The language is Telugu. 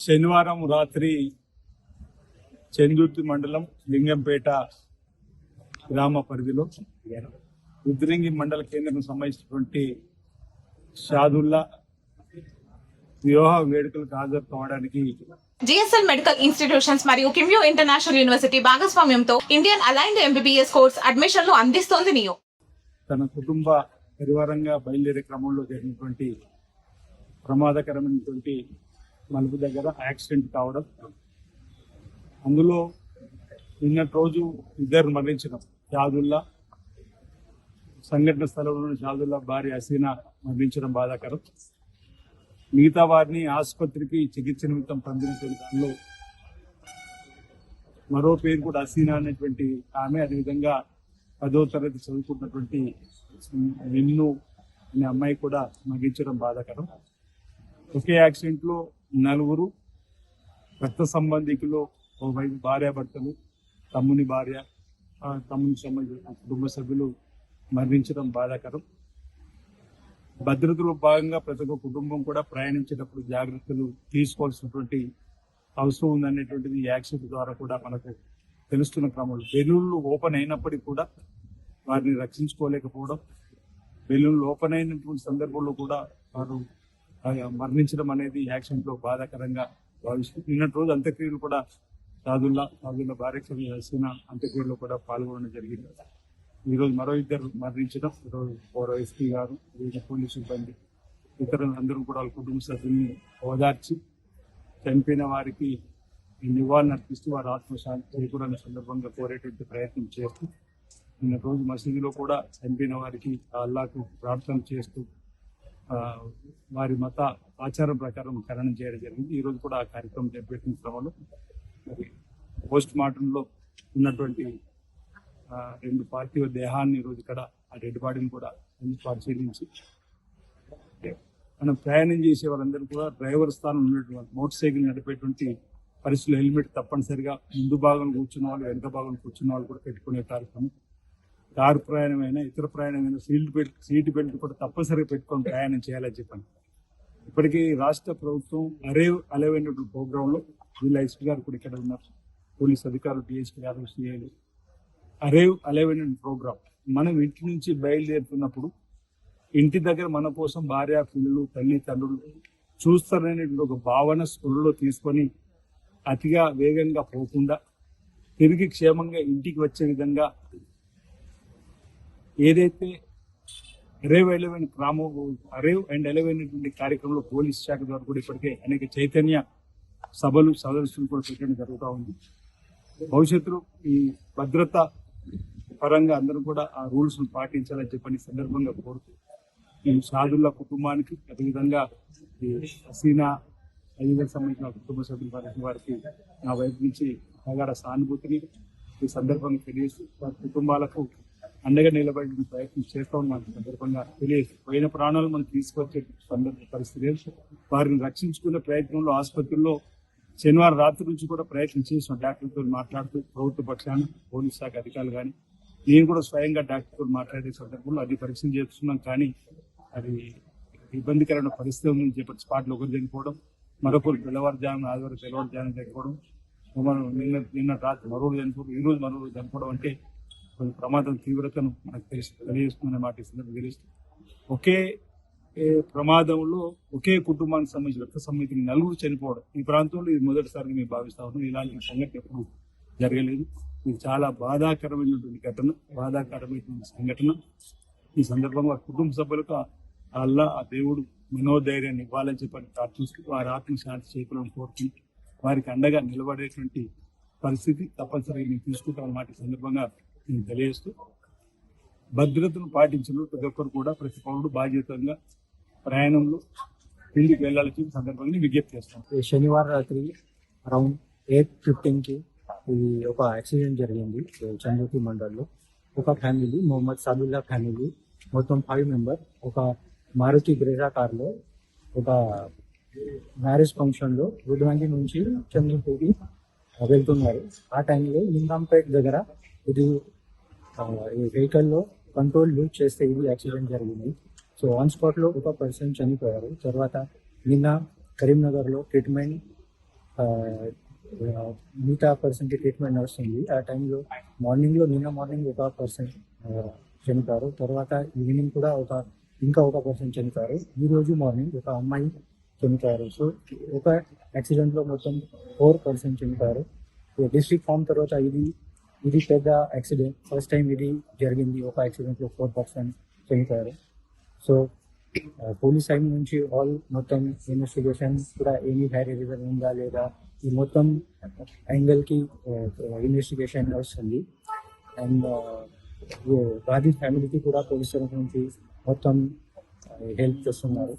శనివారం రాత్రి చెందుర్తి మండలం లింగంపేట గ్రామ పరిధిలో రుద్రంగి మండల కేంద్రం సంబంధించినటువంటి షాదుల్లా వివాహ వేడుకలకు హాజరు కావడానికి జిఎస్ఎల్ మెడికల్ ఇన్స్టిట్యూషన్స్ మరియు కిమ్యూ ఇంటర్నేషనల్ యూనివర్సిటీ భాగస్వామ్యంతో ఇండియన్ అలైన్డ్ ఎంబీబీఎస్ కోర్స్ అడ్మిషన్లు అందిస్తోంది నియో. తన కుటుంబ పరివారంగా బయలుదేరే క్రమంలో జరిగినటువంటి ప్రమాదకరమైనటువంటి మలుపు దగ్గర యాక్సిడెంట్ కావడం, అందులో నిన్నటి రోజు ఇద్దరు మరణించడం. షాదుల్లా సంఘటన స్థలంలో షాదుల్లా భార్య హసీనా మరణించడం బాధాకరం. మిగతా వారిని ఆసుపత్రికి చికిత్స నిమిత్తం పంపినటువంటి దానిలో మరో పేరు కూడా హసీనా అనేటువంటి ఆమె, అదేవిధంగా 10వ తరగతి చదువుకున్నటువంటి నిన్ను అనే అమ్మాయి కూడా మరణించడం బాధాకరం. ఒకే యాక్సిడెంట్ లో 4 రక్త సంబంధికులు, ఓవైపు భార్యాభర్తలు, తమ్ముని భార్య, తమ్మునికి సంబంధించిన కుటుంబ సభ్యులు మరణించడం బాధాకరం. భద్రతలో భాగంగా ప్రతి ఒక్క కుటుంబం కూడా ప్రయాణించేటప్పుడు జాగ్రత్తలు తీసుకోవాల్సినటువంటి అవసరం ఉందనేటువంటిది ఈ యాక్సిడెంట్ ద్వారా కూడా మనకు తెలుస్తున్న క్రమంలో బెలూన్లు ఓపెన్ అయినప్పటికీ కూడా వారిని రక్షించుకోలేకపోవడం, బెలూన్లు ఓపెన్ అయినటువంటి సందర్భంలో కూడా వారు మరణించడం అనేది యాక్సిడెంట్ లో బాధాకరంగా భావిస్తుంది. నిన్నటి రోజు అంత్యక్రియలు కూడా షాదుల్లా భార్య హసీనా అంత్యక్రియలో కూడా పాల్గొనడం జరిగింది. ఈరోజు మరో ఇద్దరు మరణించడం, ఈరోజు ఎస్పీ గారు, పోలీసు సిబ్బంది, ఇతరులందరూ కూడా వాళ్ళ కుటుంబ సభ్యుల్ని ఓదార్చి చనిపోయిన వారికి నివాళులు అర్పిస్తూ వారి ఆత్మశాంతి చేకూరని సందర్భంగా కోరేటువంటి ప్రయత్నం చేస్తూ నిన్న రోజు మసీదులో కూడా చనిపోయిన వారికి అల్లాకు ప్రార్థన చేస్తూ వారి మత ఆచారం ప్రకారం ఖననం చేయడం జరిగింది. ఈ రోజు కూడా ఆ కార్యక్రమం చేపట్టిన క్రమంలో మరి పోస్ట్ మార్టంలో ఉన్నటువంటి 2 పార్థివ దేహాన్ని ఈరోజు ఇక్కడ ఆ డెడ్ బాడీని కూడా పరిశీలించి మనం ప్రయాణం చేసే వాళ్ళందరూ కూడా డ్రైవర్ స్థానం ఉన్నటువంటి మోటార్ సైకిల్ నడిపేటువంటి పరిస్థితులు హెల్మెట్ తప్పనిసరిగా ముందు భాగం కూర్చున్న వాళ్ళు, వెనక భాగం కూర్చున్న వాళ్ళు కూడా పెట్టుకునే కార్యక్రమం. కారు ప్రయాణమైనా ఇతర ప్రయాణమైనా సీట్ బెల్ట్ కూడా తప్పనిసరిగా పెట్టుకొని ప్రయాణం చేయాలని చెప్పండి. ఇప్పటికీ రాష్ట్ర ప్రభుత్వం అలైవ్ అయినటువంటి ప్రోగ్రామ్ లో వీళ్ళ ఎస్పీ గారు కూడా ఇక్కడ ఉన్నారు, పోలీస్ అధికారులు, డిఎస్పీ గారు, సిఐలు, అలైవ్ అయిన ప్రోగ్రామ్. మనం ఇంటి నుంచి బయలుదేరుతున్నప్పుడు ఇంటి దగ్గర మన కోసం భార్య, పిల్లలు, తల్లి, తండ్రులు చూస్తారనేటువంటి ఒక భావన స్కూల్లో తీసుకొని అతిగా వేగంగా పోకుండా తిరిగి క్షేమంగా ఇంటికి వచ్చే విధంగా ఏదైతే అరైవ్ అండ్ అలైవ్ అయినటువంటి కార్యక్రమంలో పోలీస్ శాఖ ద్వారా కూడా ఇప్పటికే అనేక చైతన్య సభలు, సదస్సులు కూడా పెట్టడం జరుగుతూ ఉంది. భవిష్యత్తులో ఈ భద్రత పరంగా అందరూ కూడా ఆ రూల్స్ పాటించాలని చెప్పని సందర్భంగా కోరుతూ ఈ షాదుల్లా కుటుంబానికి, అదేవిధంగా ఈ హసీనా అయ్యగారికి సంబంధించిన కుటుంబ సభ్యుల వారికి నా వైపు నుంచి ప్రగాఢ సానుభూతిని ఈ సందర్భంగా తెలియజేస్తూ వారి కుటుంబాలకు అండగా నిలబడి ప్రయత్నం చేస్తామని మనకు సందర్భంగా తెలియదు. పోయిన ప్రాణాలు మనం తీసుకొచ్చే పరిస్థితి, వారిని రక్షించుకునే ప్రయత్నంలో ఆసుపత్రుల్లో శనివారం రాత్రి నుంచి కూడా ప్రయత్నం చేసాం. డాక్టర్తో మాట్లాడుతూ ప్రభుత్వ పక్షాన పోలీస్ శాఖ అధికారులు కానీ నేను కూడా స్వయంగా డాక్టర్తో మాట్లాడే సందర్భంలో అది పరీక్షలు చేస్తున్నాం. కానీ అది ఇబ్బందికరమైన పరిస్థితి ఉందని చెప్పి స్పాట్లో ఒకరు చనిపోవడం, మరొకరు ఆదివారం తెల్లవారుజామున చనిపోవడం, నిన్న రాత్రి మరొకరు చనిపోవడం, ఈ రోజు మరొకరు చనిపోవడం అంటే ప్రమాదం తీవ్రతను మనకు తెలియజేస్తుందనే మాట తెలియజేస్తూ ఒకే ప్రమాదంలో ఒకే కుటుంబానికి సంబంధించిన రక్త సంబంధించిన 4 చనిపోవడం ఈ ప్రాంతంలో ఇది మొదటిసారిగా మేము భావిస్తా ఉన్నాం. ఇలాంటి సంఘటన ఎప్పుడు జరగలేదు. ఇది చాలా బాధాకరమైనటువంటి ఘటన, బాధాకరమైనటువంటి సంఘటన. ఈ సందర్భంగా కుటుంబ సభ్యులకు అల్లా, ఆ దేవుడు మనోధైర్యాన్ని ఇవ్వాలని చెప్పని ప్రార్థిస్తూ వారి ఆత్మశాంతి చేకూరని కోరుకుంటూ వారికి అండగా నిలబడేటువంటి పరిస్థితి తప్పనిసరిగా మేము తీసుకుంటాం మాట సందర్భంగా నేను తెలియజేస్తూ భద్రతను పాటించిన ప్రతి ఒక్కరు కూడా ప్రతి పౌరుడు బాధ్యతంగా ప్రయాణంలో ఇంటికి వెళ్లాల్సిన సందర్భంగా విజ్ఞప్తి చేస్తాం. శనివారం రాత్రి అరౌండ్ 8:15కి ఇది ఒక యాక్సిడెంట్ జరిగింది చంద్రతి మండల్లో. ఒక ఫ్యామిలీ, మొహమ్మద్ సాదుల్లా ఫ్యామిలీ, మొత్తం 5 మెంబర్ ఒక మారుతి బ్రెజా కార్లో ఒక మ్యారేజ్ ఫంక్షన్లో రుద్రంగి నుంచి చంద్రపూర్కి వెళ్తున్నారు. ఆ టైంలో లింగంపేట దగ్గర ఇది ఈ వెహికల్లో కంట్రోల్ లూజ్ చేస్తే ఇది యాక్సిడెంట్ జరిగింది. సో ఆన్ స్పాట్లో ఒక పర్సన్ చనిపోయారు. తర్వాత నిన్న కరీంనగర్లో ట్రీట్మెంట్ మిగతా పర్సన్కి ట్రీట్మెంట్ నడుస్తుంది. ఆ టైంలో నిన్న మార్నింగ్ ఒక పర్సన్ చనిపోయారు. తర్వాత ఈవినింగ్ కూడా ఇంకా ఒక పర్సన్ చనిపోయారు. ఈ రోజు మార్నింగ్ ఒక అమ్మాయి చనిపోయారు. సో ఒక యాక్సిడెంట్లో మొత్తం 4 పర్సన్ చనిపోయారు. డిస్ట్రిక్ట్ ఫామ్ తర్వాత ఇది పెద్ద యాక్సిడెంట్. ఫస్ట్ టైం ఇది జరిగింది. ఒక యాక్సిడెంట్లో 4 పర్సన్ చనిపోయారు. సో పోలీస్ సైడ్ నుంచి మొత్తం ఇన్వెస్టిగేషన్ కూడా ఏమీ రీజన్ ఉందా లేదా ఈ మొత్తం యాంగిల్కి ఇన్వెస్టిగేషన్ వస్తుంది. అండ్ బాధిత ఫ్యామిలీకి కూడా పోలీస్ తరఫు నుంచి మొత్తం హెల్ప్ చేస్తున్నారు.